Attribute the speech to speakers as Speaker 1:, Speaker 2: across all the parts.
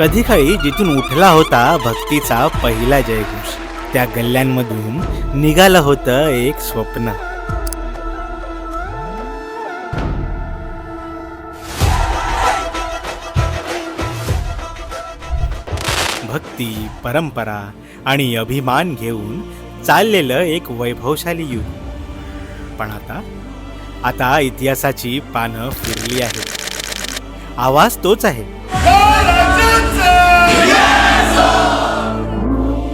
Speaker 1: कधी काळी जिथून उठला होता भक्तीचा पहिला जयघोष, त्या गल्ल्यांमधून निघालं होतं एक स्वप्न. भक्ती, परंपरा आणि अभिमान घेऊन चाललेलं एक वैभवशाली युग. पण आता इतिहासाची पानं फिरली आहेत. आवाज तोच आहे,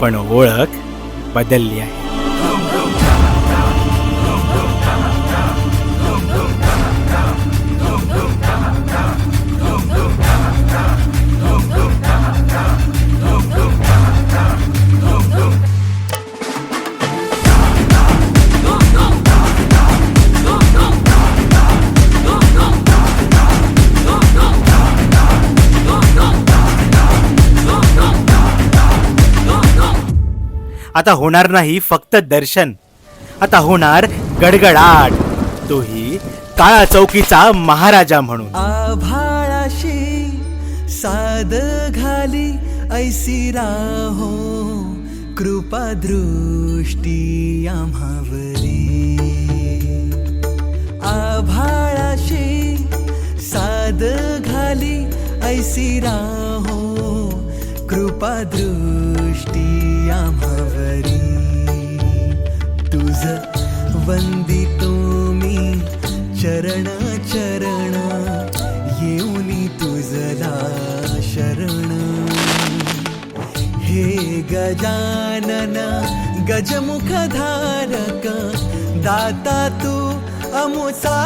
Speaker 1: पण ओळख बदलली आहे. आता होणार नाही फक्त दर्शन, आता होणार गडगडाट, तोही काळा चौकीचा महाराजा म्हणून.
Speaker 2: आभाळाशी साद घाली ऐसी राहो कृपा दृष्टी आम्हावरी. आभाळाशी साद घाली ऐसी राहो कृपा दृष्टी आम्हावरी. तुझ वंदितो मी चरण चरण येऊनी तुझला शरण. हे गजानन गजमुख धारक दाता तू अमुचा.